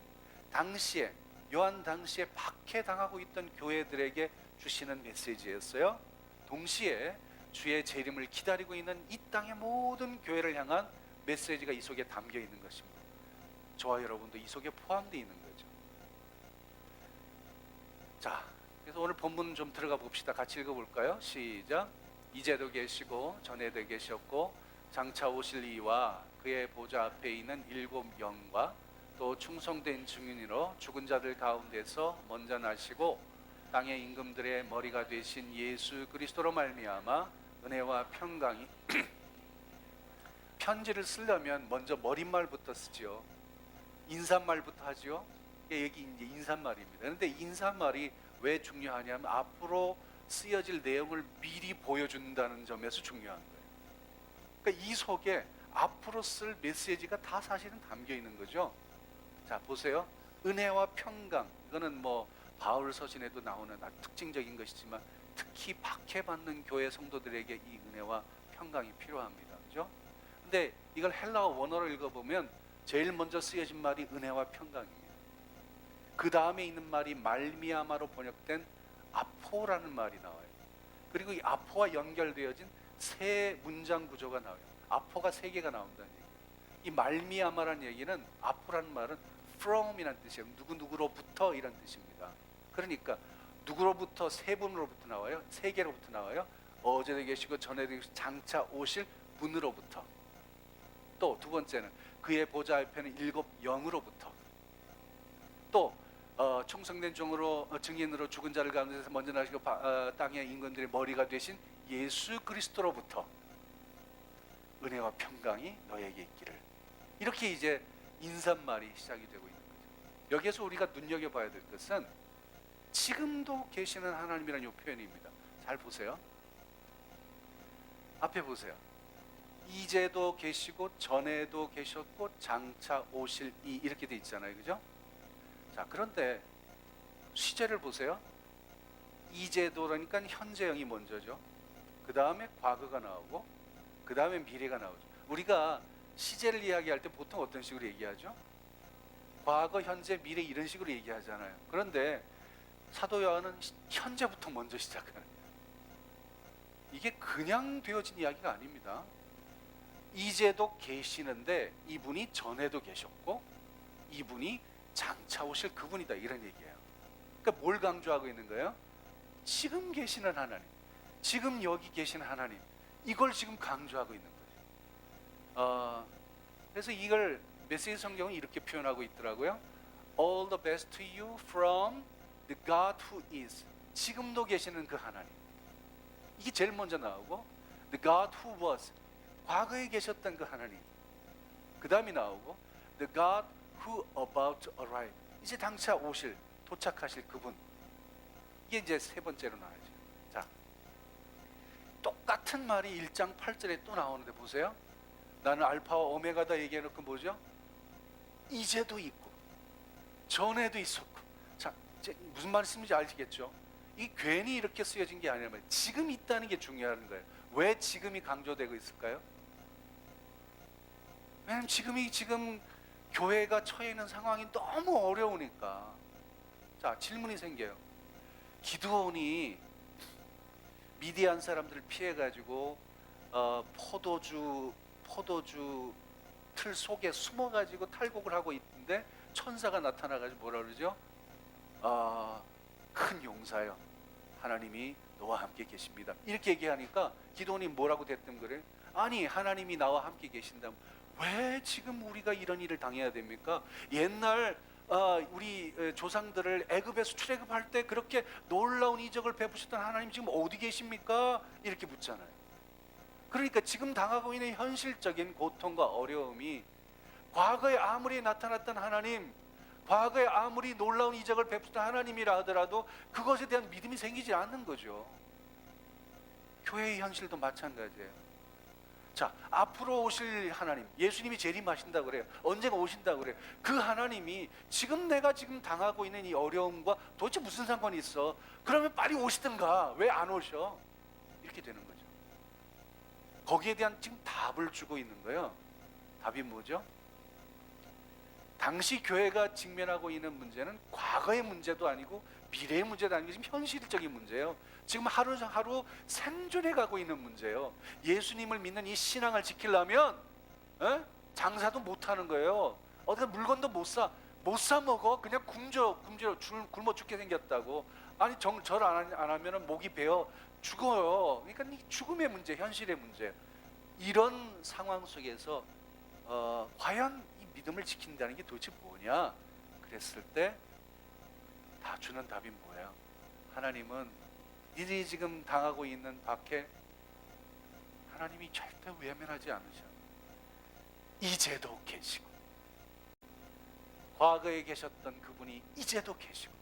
A: 당시에 요한 당시에 박해당하고 있던 교회들에게 주시는 메시지였어요. 동시에 주의 재림을 기다리고 있는 이 땅의 모든 교회를 향한 메시지가 이 속에 담겨 있는 것입니다. 저와 여러분도 이 속에 포함되어 있는 거죠. 자, 그래서 오늘 본문 좀 들어가 봅시다. 같이 읽어볼까요? 시작. 이제도 계시고 전에도 계셨고 장차 오실 이와 그의 보좌 앞에 있는 7 영과 또 충성된 증인으로 죽은 자들 가운데서 먼저 나시고 땅의 임금들의 머리가 되신 예수 그리스도로 말미암아 은혜와 평강이 편지를 쓰려면 먼저 머릿말부터 쓰죠. 인사말부터 하죠. 여기 이제 인사말입니다. 그런데 인사말이 왜 중요하냐면 앞으로 쓰여질 내용을 미리 보여준다는 점에서 중요한 거예요. 그러니까 이 속에 앞으로 쓸 메시지가 다 사실은 담겨 있는 거죠. 자, 보세요. 은혜와 평강, 이거는 뭐 바울 서신에도 나오는 아주 특징적인 것이지만 특히 박해받는 교회 성도들에게 이 은혜와 평강이 필요합니다. 그죠? 근데 이걸 헬라어 원어로 읽어보면 제일 먼저 쓰여진 말이 은혜와 평강입니다. 그 다음에 있는 말이 말미암아로 번역된 아포라는 말이 나와요. 그리고 이 아포와 연결되어진 세 문장 구조가 나와요. 아포가 3개가 나온다는 얘기예요. 이 말미암아라는 얘기는, 아포라는 말은 from이라는 뜻이에요. 누구누구로부터 이런 뜻입니다. 그러니까 누구로부터, 세 분으로부터 나와요. 3개로부터 나와요. 어제도 계시고 전에도 계시고 장차 오실 분으로부터. 또 두 번째는 그의 보좌 앞에는 7 영으로부터. 또 충성된 증인으로 죽은 자를 가운데서 먼저 나시고 땅의 임금들의 머리가 되신 예수 그리스도로부터 은혜와 평강이 너에게 있기를. 이렇게 이제 인사말이 시작이 되고 있는 거죠. 여기에서 우리가 눈여겨봐야 될 것은 지금도 계시는 하나님이라는 이 표현입니다. 잘 보세요. 앞에 보세요. 이제도 계시고 전에도 계셨고 장차 오실 이, 이렇게 돼 있잖아요. 그죠? 자, 그런데 시제를 보세요. 이제도라니까 현재형이 먼저죠. 그 다음에 과거가 나오고 그 다음에 미래가 나오죠. 우리가 시제를 이야기할 때 보통 어떤 식으로 얘기하죠? 과거, 현재, 미래 이런 식으로 얘기하잖아요. 그런데 사도 요한은 현재부터 먼저 시작하는 거예요. 이게 그냥 되어진 이야기가 아닙니다. 이제도 계시는데 이분이 전에도 계셨고 이분이 장차 오실 그분이다, 이런 얘기예요. 그러니까 뭘 강조하고 있는 거예요? 지금 계시는 하나님, 지금 여기 계시는 하나님, 이걸 지금 강조하고 있는 거죠. 그래서 이걸 메시지 성경은 이렇게 표현하고 있더라고요. All the best to you from the God who is. 지금도 계시는 그 하나님. 이게 제일 먼저 나오고, the God who was. 과거에 계셨던 그 하나님. 그 다음이 나오고, the God who about to arrive. 이제 당차 오실, 도착하실 그분. 이게 이제 세 번째로 나와야죠. 자, 똑같은 말이 1장 8절에 또 나오는데 보세요. 나는 알파와 오메가다 얘기해놓고 뭐죠? 이제도 있고 전에도 있었고. 자, 이제 무슨 말씀인지 아시겠죠? 이 괜히 이렇게 쓰여진 게 아니라 지금 있다는 게 중요한 거예요. 왜 지금이 강조되고 있을까요? 왜냐하면 지금 교회가 처해 있는 상황이 너무 어려우니까. 자, 질문이 생겨요. 기드온이 미디안 사람들을 피해가지고 포도주 틀 속에 숨어가지고 탈곡을 하고 있는데 천사가 나타나가지고 뭐라 그러죠? 큰 용사여, 하나님이 너와 함께 계십니다. 이렇게 얘기하니까 기도원이 뭐라고 대뜸 아니 하나님이 나와 함께 계신다면 왜 지금 우리가 이런 일을 당해야 됩니까? 옛날 우리 조상들을 애굽에서 출애굽할 때 그렇게 놀라운 이적을 베푸셨던 하나님 지금 어디 계십니까? 이렇게 묻잖아요. 그러니까 지금 당하고 있는 현실적인 고통과 어려움이 과거에 아무리 나타났던 하나님, 과거에 아무리 놀라운 이적을 베푸셨던 하나님이라 하더라도 그것에 대한 믿음이 생기지 않는 거죠. 교회의 현실도 마찬가지예요. 자, 앞으로 오실 하나님, 예수님이 재림하신다 그래요. 언제가 오신다 그래요. 그 하나님이 지금 내가 지금 당하고 있는 이 어려움과 도대체 무슨 상관이 있어? 그러면 빨리 오시든가 왜 안 오셔? 이렇게 되는 거죠. 거기에 대한 지금 답을 주고 있는 거예요. 답이 뭐죠? 당시 교회가 직면하고 있는 문제는 과거의 문제도 아니고 미래의 문제도 아니고 지금 현실적인 문제예요. 지금 하루하루 생존해 가고 있는 문제예요. 예수님을 믿는 이 신앙을 지키려면 장사도 못하는 거예요. 어디 물건도 못 사 먹어. 그냥 굶어 죽게 생겼다고. 아니 절 안 하면 목이 베어 죽어요. 그러니까 이 죽음의 문제, 현실의 문제. 이런 상황 속에서 과연 이 믿음을 지킨다는 게 도대체 뭐냐? 그랬을 때 다 주는 답이 뭐예요? 하나님은 니들이 지금 당하고 있는 박해, 하나님이 절대 외면하지 않으셔. 이제도 계시고, 과거에 계셨던 그분이 이제도 계시고,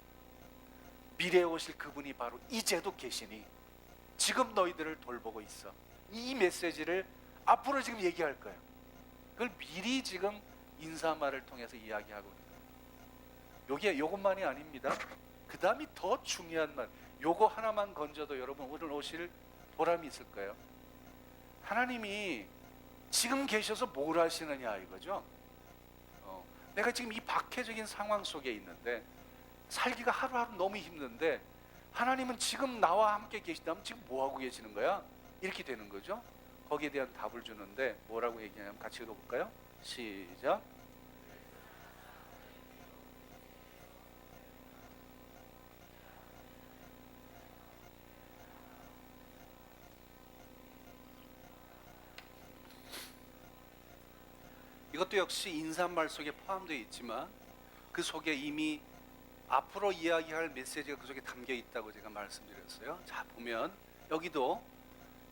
A: 미래에 오실 그분이 바로 이제도 계시니 지금 너희들을 돌보고 있어. 이 메시지를 앞으로 지금 얘기할 거예요. 그걸 미리 지금 인사말을 통해서 이야기하고 있는 거예요. 요것만이 아닙니다. 그 다음이 더 중요한 말. 요거 하나만 건져도 여러분 오늘 오실 보람이 있을 거예요. 하나님이 지금 계셔서 뭘 하시느냐 이거죠. 내가 지금 이 박해적인 상황 속에 있는데 살기가 하루하루 너무 힘든데 하나님은 지금 나와 함께 계시다면 지금 뭐 하고 계시는 거야? 이렇게 되는 거죠. 거기에 대한 답을 주는데 뭐라고 얘기하냐면 같이 읽어볼까요? 시작. 이것도 역시 인사말 속에 포함되어 있지만 그 속에 이미 앞으로 이야기할 메시지가 그 속에 담겨 있다고 제가 말씀드렸어요. 자, 보면 여기도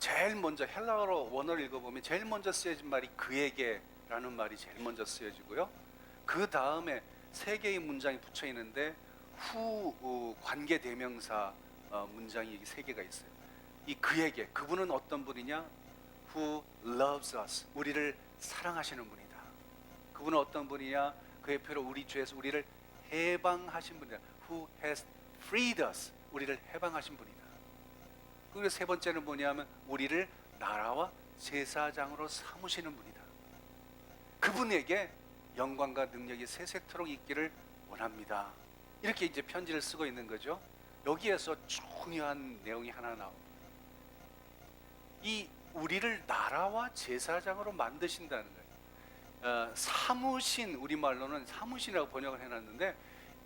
A: 제일 먼저 헬라어로 원어를 읽어보면 제일 먼저 쓰여진 말이 그에게라는 말이 제일 먼저 쓰여지고요. 그 다음에 세 개의 문장이 붙여 있는데 후 관계 대명사 문장이 세 개가 있어요. 이 그에게, 그분은 어떤 분이냐? Who loves us, 우리를 사랑하시는 분이다. 그분은 어떤 분이냐? 그의 표로 우리 죄에서 우리를 해방하신 분이다. Who has freed us, 우리를 해방하신 분이다. 그리고 세 번째는 뭐냐면 우리를 나라와 제사장으로 삼으시는 분이다. 그분에게 영광과 능력이 세세토록 있기를 원합니다. 이렇게 이제 편지를 쓰고 있는 거죠. 여기에서 중요한 내용이 하나 나옵니다. 이 우리를 나라와 제사장으로 만드신다는 거예요. 사무신, 우리말로는 사무신이라고 번역을 해놨는데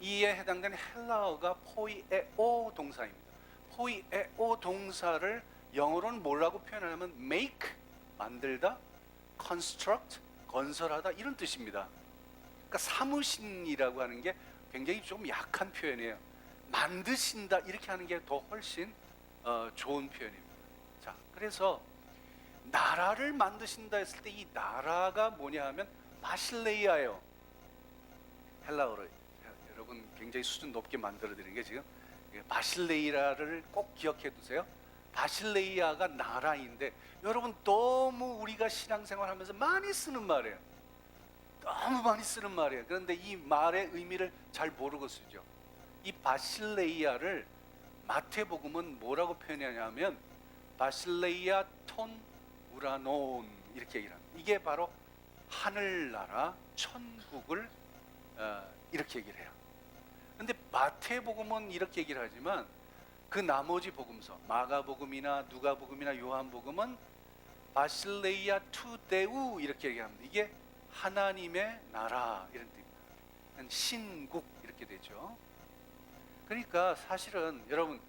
A: 이에 해당되는 헬라어가 포이에오 동사입니다. 포이에오 동사를 영어로는 뭐라고 표현하냐면 make, 만들다, construct, 건설하다 이런 뜻입니다. 그러니까 사무신이라고 하는 게 굉장히 좀 약한 표현이에요. 만드신다 이렇게 하는 게 더 훨씬 좋은 표현입니다. 자, 그래서 나라를 만드신다 했을 때 이 나라가 뭐냐 하면 바실레이아예요. 헬라어로 여러분 굉장히 수준 높게 만들어 드리는 게 지금 바실레이아를 꼭 기억해 두세요. 바실레이아가 나라인데 여러분 너무 우리가 신앙생활 하면서 많이 쓰는 말이에요. 너무 많이 쓰는 말이에요. 그런데 이 말의 의미를 잘 모르고 쓰죠. 이 바실레이아를 마태복음은 뭐라고 표현하냐면 바실레이아 톤 우라논 이렇게 얘기를 합니다. 이게 바로 하늘나라 천국을 이렇게 얘기를 해요. 그런데 마태복음은 이렇게 얘기를 하지만 그 나머지 복음서 마가복음이나 누가복음이나 요한복음은 바실레이아 투데우 이렇게 얘기합니다. 이게 하나님의 나라 이런 뜻입니다. 신국 이렇게 되죠. 그러니까 사실은 여러분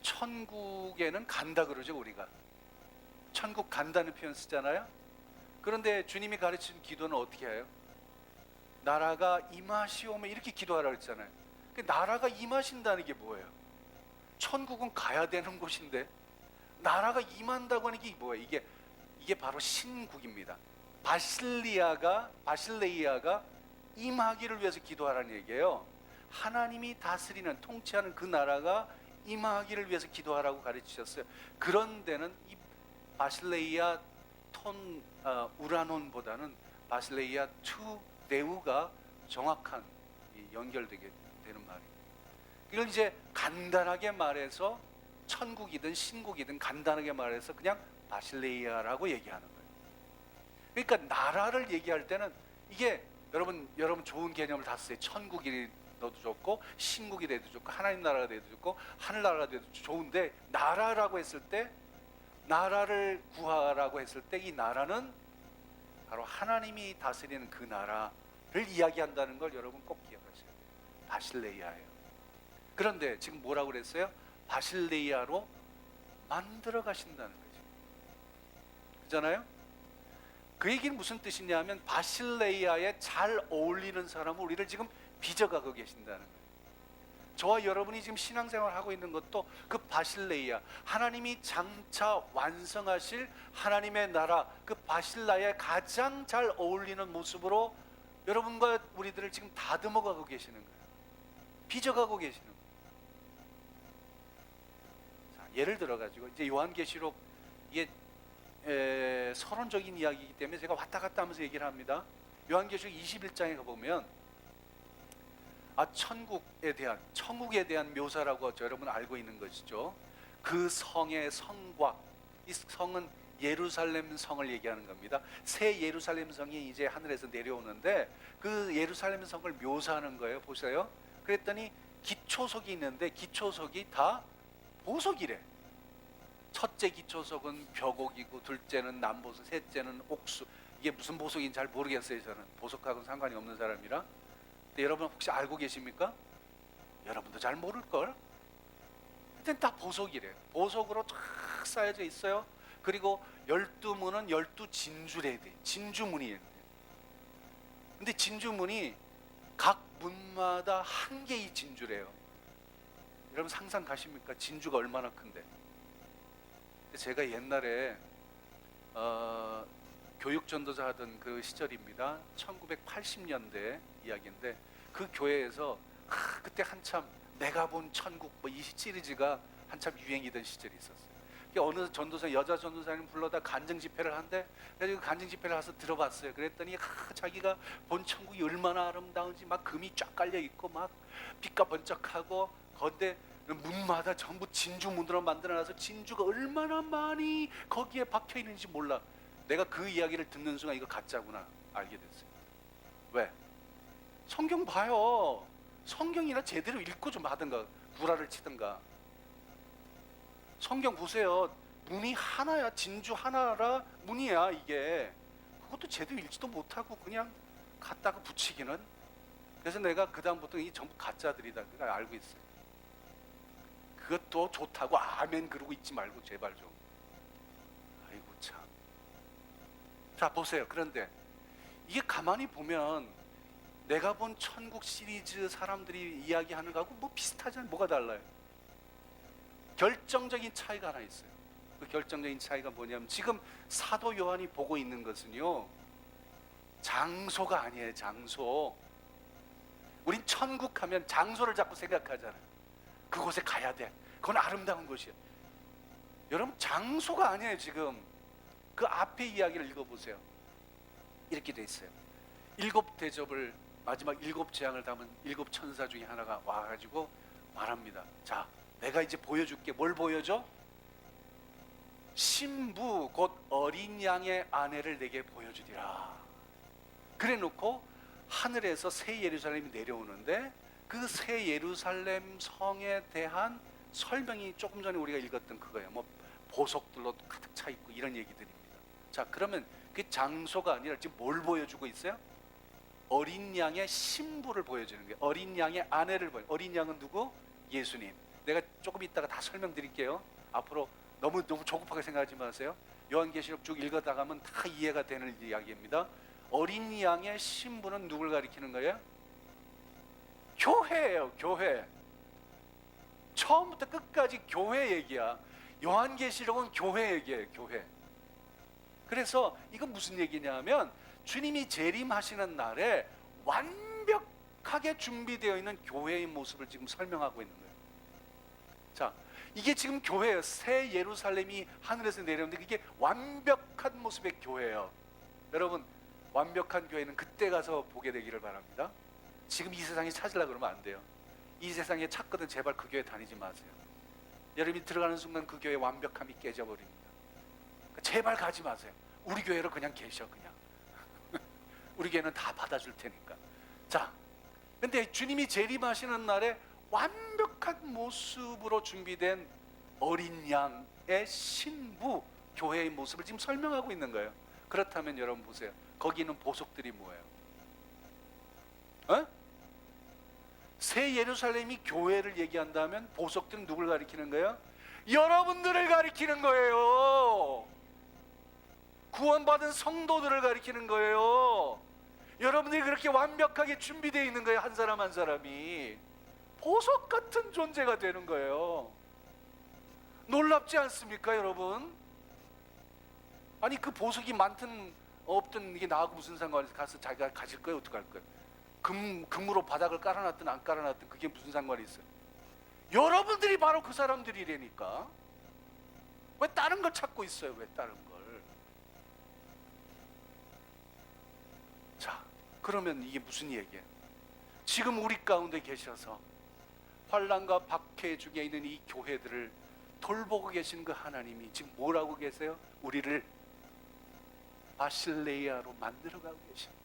A: 천국에는 간다 그러죠. 우리가 천국 간다는 표현 쓰잖아요. 그런데 주님이 가르친 기도는 어떻게 해요? 나라가 임하시오면 이렇게 기도하라고 했잖아요. 나라가 임하신다는 게 뭐예요? 천국은 가야 되는 곳인데 나라가 임한다고 하는 게 뭐예요? 이게 바로 신국입니다. 바실레이아가 임하기를 위해서 기도하라는 얘기예요. 하나님이 다스리는 통치하는 그 나라가 임하기를 위해서 기도하라고 가르치셨어요. 그런 데는 이 바실레이아 우라논보다는 바실레이아 투 네우가 정확한 연결되게 되는 말이에요. 이걸 이제 간단하게 말해서 천국이든 신국이든 간단하게 말해서 그냥 바실레이아라고 얘기하는 거예요. 그러니까 나라를 얘기할 때는 이게 여러분 좋은 개념을 다 쓰세요. 천국이 돼도 좋고 신국이 돼도 좋고 하나님 나라가 돼도 좋고 하늘나라가 돼도 좋은데 나라라고 했을 때 나라를 구하라고 했을 때 이 나라는 바로 하나님이 다스리는 그 나라를 이야기한다는 걸 여러분 꼭 기억하셔야 돼요. 바실레이아예요. 그런데 지금 뭐라고 그랬어요? 바실레이아로 만들어 가신다는 거죠. 그잖아요? 그 얘기는 무슨 뜻이냐면 바실레이아에 잘 어울리는 사람을 우리를 지금 빚어가고 계신다는 거예요. 저와 여러분이 지금 신앙생활을 하고 있는 것도 그 바실레이아, 하나님이 장차 완성하실 하나님의 나라, 그 바실레이아에 가장 잘 어울리는 모습으로 여러분과 우리들을 지금 다듬어가고 계시는 거예요. 빚어가고 계시는 거예요. 자, 예를 들어가지고 이제 요한계시록 이게 서론적인 이야기이기 때문에 제가 왔다 갔다 하면서 얘기를 합니다. 요한계시록 21장에 가보면 천국에 대한 묘사라고 여러분 알고 있는 것이죠. 그 성의 성곽, 이 성은 예루살렘 성을 얘기하는 겁니다. 새 예루살렘 성이 이제 하늘에서 내려오는데 그 예루살렘 성을 묘사하는 거예요. 보세요. 그랬더니 기초석이 있는데 기초석이 다 보석이래. 첫째 기초석은 벼곡이고 둘째는 남보석, 셋째는 옥수. 이게 무슨 보석인지 잘 모르겠어요. 저는 보석하고는 상관이 없는 사람이라. 근데 여러분 혹시 알고 계십니까? 여러분도 잘 모를걸? 근데 다 보석이래요. 보석으로 쫙 쌓여져 있어요. 그리고 12문은 12진주래야 돼. 진주문이에요. 근데 진주문이 각 문마다 한 개의 진주래요. 여러분 상상 가십니까? 진주가 얼마나 큰데. 제가 옛날에 교육전도사 하던 그 시절입니다. 1980년대 이야기인데 그 교회에서 그때 한참 내가 본 천국 이 시리즈가 한참 유행이던 시절이 있었어요. 어느 전도사, 여자 전도사님 불러다 간증 집회를 한대. 그래서 간증 집회를 가서 들어봤어요. 그랬더니 자기가 본 천국이 얼마나 아름다운지 막 금이 쫙 깔려 있고 막 빛과 번쩍하고 건데 문마다 전부 진주문으로 만들어놔서 진주가 얼마나 많이 거기에 박혀 있는지 몰라. 내가 그 이야기를 듣는 순간 이거 가짜구나 알게 됐어요. 왜? 성경 봐요. 성경이나 제대로 읽고 좀 하든가 구라를 치든가. 성경 보세요. 문이 하나야. 진주 하나라 문이야 이게. 그것도 제대로 읽지도 못하고 그냥 갖다가 붙이기는. 그래서 내가 그 다음부터 이 전부 가짜들이다 그걸 알고 있어요. 그것도 좋다고 아멘 그러고 있지 말고 제발 좀. 아이고 참. 자 보세요. 그런데 이게 가만히 보면 내가 본 천국 시리즈 사람들이 이야기하는 거하고 뭐 비슷하잖아요. 뭐가 달라요? 결정적인 차이가 하나 있어요. 그 결정적인 차이가 뭐냐면 지금 사도 요한이 보고 있는 것은요 장소가 아니에요. 장소. 우린 천국 하면 장소를 자꾸 생각하잖아요. 그곳에 가야 돼. 그건 아름다운 곳이에요. 여러분 장소가 아니에요. 지금 그 앞에 이야기를 읽어보세요. 이렇게 돼 있어요. 7대접을 마지막 7재앙을 담은 7천사 중에 하나가 와가지고 말합니다. 자, 내가 이제 보여줄게. 뭘 보여줘? 신부 곧 어린 양의 아내를 내게 보여주리라. 그래 놓고 하늘에서 새 예루살렘이 내려오는데 그 새 예루살렘 성에 대한 설명이 조금 전에 우리가 읽었던 그거예요. 뭐 보석들로 가득 차 있고 이런 얘기들입니다. 자, 그러면 그 장소가 아니라 지금 뭘 보여주고 있어요? 어린 양의 신부를 보여주는 거예요. 어린 양의 아내를 보여. 어린 양은 누구? 예수님. 내가 조금 이따가 다 설명드릴게요. 앞으로 너무 조급하게 생각하지 마세요. 요한계시록 쭉 읽어나가면 다 이해가 되는 이야기입니다. 어린 양의 신부는 누굴 가리키는 거예요? 교회예요. 교회. 처음부터 끝까지 교회 얘기야. 요한계시록은 교회 얘기예요. 교회. 그래서 이건 무슨 얘기냐면 주님이 재림하시는 날에 완벽하게 준비되어 있는 교회의 모습을 지금 설명하고 있는 거예요. 자, 이게 지금 교회예요. 새 예루살렘이 하늘에서 내려오는데 이게 완벽한 모습의 교회예요. 여러분, 완벽한 교회는 그때 가서 보게 되기를 바랍니다. 지금 이 세상에 찾으려고 그러면 안 돼요. 이 세상에 찾거든 제발 그 교회 다니지 마세요. 여러분이 들어가는 순간 그 교회의 완벽함이 깨져버립니다. 제발 가지 마세요. 우리 교회로 그냥 계셔. 그냥 우리 교회는 다 받아줄 테니까. 자, 근데 주님이 재림하시는 날에 완벽한 모습으로 준비된 어린 양의 신부 교회의 모습을 지금 설명하고 있는 거예요. 그렇다면 여러분 보세요. 거기 있는 보석들이 뭐예요? 어? 새 예루살렘이 교회를 얘기한다면 보석들은 누굴 가리키는 거예요? 여러분들을 가리키는 거예요. 구원받은 성도들을 가리키는 거예요. 여러분들이 그렇게 완벽하게 준비되어 있는 거예요. 한 사람 한 사람이 보석 같은 존재가 되는 거예요. 놀랍지 않습니까, 여러분? 아니 그 보석이 많든 없든 이게 나하고 무슨 상관이 있어? 가서 자기가 가질 거예요? 어떡할 거예요? 금으로 바닥을 깔아놨든 안 깔아놨든 그게 무슨 상관이 있어요? 여러분들이 바로 그 사람들이라니까. 왜 다른 걸 찾고 있어요? 왜 다른 걸? 자, 그러면 이게 무슨 얘기예요? 지금 우리 가운데 계셔서 환난과 박해 중에 있는 이 교회들을 돌보고 계신 그 하나님이 지금 뭐라고 계세요? 우리를 바실레이아로 만들어가고 계십니다.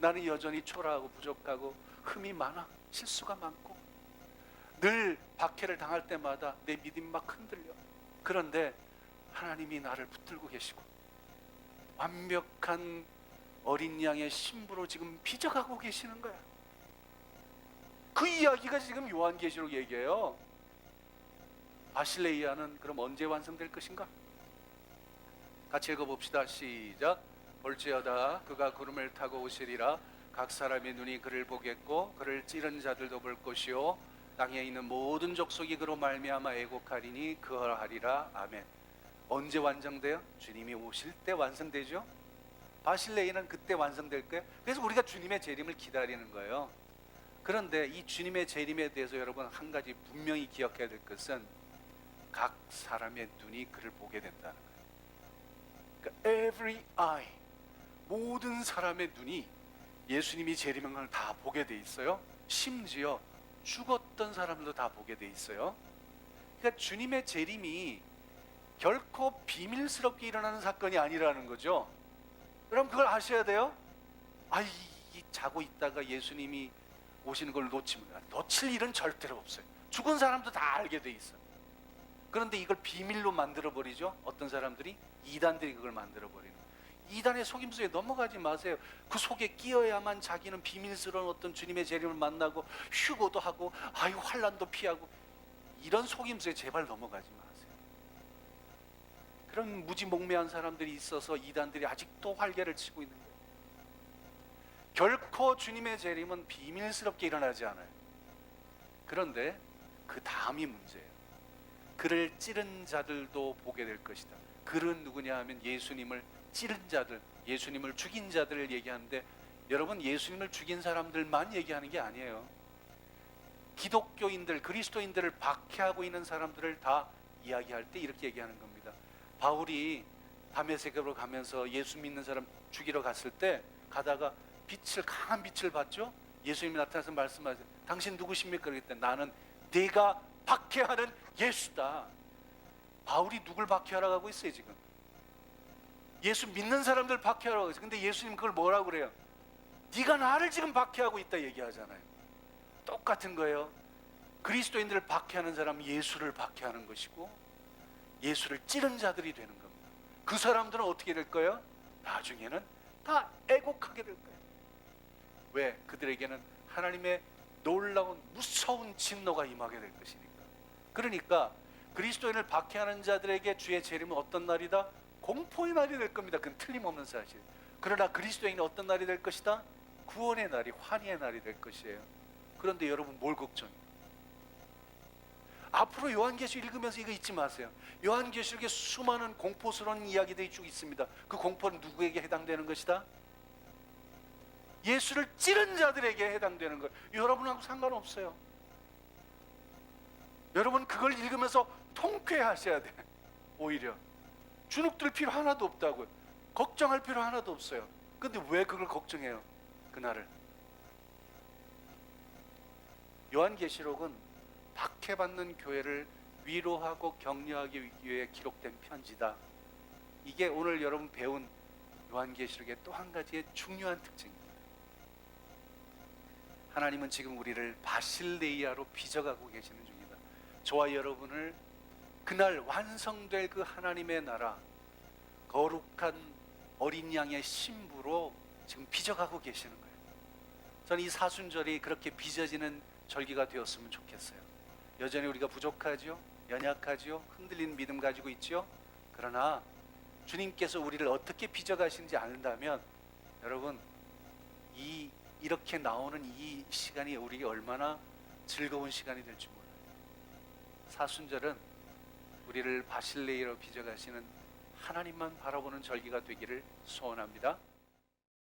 A: 나는 여전히 초라하고 부족하고 흠이 많아, 실수가 많고 늘 박해를 당할 때마다 내 믿음이 막 흔들려. 그런데 하나님이 나를 붙들고 계시고 완벽한 어린 양의 신부로 지금 빚어가고 계시는 거야. 그 이야기가 지금 요한계시록 얘기예요. 바실레이아는 그럼 언제 완성될 것인가? 같이 읽어봅시다. 시작. 볼지어다 그가 구름을 타고 오시리라. 각 사람의 눈이 그를 보겠고 그를 찌른 자들도 볼 것이요 땅에 있는 모든 족속이 그로 말미암아 애곡하리니 그러하리라. 아멘. 언제 완성돼요? 주님이 오실 때 완성되죠. 바실레이는 그때 완성될 거예요. 그래서 우리가 주님의 재림을 기다리는 거예요. 그런데 이 주님의 재림에 대해서 여러분 한 가지 분명히 기억해야 될 것은 각 사람의 눈이 그를 보게 된다는 거예요. 그러니까 every eye, 모든 사람의 눈이 예수님이 재림을 다 보게 돼 있어요. 심지어 죽었던 사람도 다 보게 돼 있어요. 그러니까 주님의 재림이 결코 비밀스럽게 일어나는 사건이 아니라는 거죠. 여러분 그걸 아셔야 돼요. 자고 있다가 예수님이 오시는 걸 놓칠 일은 절대로 없어요. 죽은 사람도 다 알게 돼 있어요. 그런데 이걸 비밀로 만들어 버리죠. 어떤 사람들이, 이단들이 그걸 만들어 버리는. 이단의 속임수에 넘어가지 마세요. 그 속에 끼어야만 자기는 비밀스러운 어떤 주님의 재림을 만나고 휴고도 하고 환난도 피하고, 이런 속임수에 제발 넘어가지 마세요. 그런 무지몽매한 사람들이 있어서 이단들이 아직도 활개를 치고 있는 거예요. 결코 주님의 재림은 비밀스럽게 일어나지 않아요. 그런데 그 다음이 문제예요. 그를 찌른 자들도 보게 될 것이다. 그는 누구냐 하면 예수님을 찌른 자들, 예수님을 죽인 자들을 얘기하는데, 여러분 예수님을 죽인 사람들만 얘기하는 게 아니에요. 기독교인들, 그리스도인들을 박해하고 있는 사람들을 다 이야기할 때 이렇게 얘기하는 겁니다. 바울이 다메섹으로 가면서 예수 믿는 사람 죽이러 갔을 때 가다가 강한 빛을 봤죠. 예수님이 나타나서 말씀하세요. 당신 누구십니까? 그랬더니 나는 네가 박해하는 예수다. 바울이 누굴 박해하러 가고 있어요 지금? 예수 믿는 사람들 박해하러 가고 있어요. 근데 예수님 그걸 뭐라고 그래요? 네가 나를 지금 박해하고 있다 얘기하잖아요. 똑같은 거예요. 그리스도인들을 박해하는 사람은 예수를 박해하는 것이고 예수를 찌른 자들이 되는 겁니다. 그 사람들은 어떻게 될 거예요? 나중에는 다 애곡하게 될 거예요. 왜? 그들에게는 하나님의 놀라운 무서운 진노가 임하게 될 것이니까. 그러니까 그리스도인을 박해하는 자들에게 주의 재림은 어떤 날이다? 공포의 날이 될 겁니다. 그건 틀림없는 사실. 그러나 그리스도인이 어떤 날이 될 것이다? 구원의 날이, 환희의 날이 될 것이에요. 그런데 여러분 뭘 걱정해요? 앞으로 요한계시록 읽으면서 이거 잊지 마세요. 요한계시록에 수많은 공포스러운 이야기들이 쭉 있습니다. 그 공포는 누구에게 해당되는 것이다? 예수를 찌른 자들에게 해당되는 것. 여러분하고 상관없어요. 여러분 그걸 읽으면서 통쾌하셔야 돼. 오히려 주눅들 필요 하나도 없다고요. 걱정할 필요 하나도 없어요. 근데 왜 그걸 걱정해요? 그날을. 요한계시록은 박해받는 교회를 위로하고 격려하기 위해 기록된 편지다. 이게 오늘 여러분 배운 요한계시록의 또 한 가지의 중요한 특징입니다. 하나님은 지금 우리를 바실레이아로 빚어가고 계시는 중이다. 저와 여러분을 그날 완성될 그 하나님의 나라, 거룩한 어린 양의 신부로 지금 빚어가고 계시는 거예요. 저는 이 사순절이 그렇게 빚어지는 절기가 되었으면 좋겠어요. 여전히 우리가 부족하지요, 연약하지요, 흔들리는 믿음 가지고 있지요. 그러나 주님께서 우리를 어떻게 빚어가시는지 안다면 여러분 이렇게 나오는 이 시간이 우리에게 얼마나 즐거운 시간이 될지 몰라요. 사순절은 우리를 바실레이로 빚어가시는 하나님만 바라보는 절기가 되기를 소원합니다.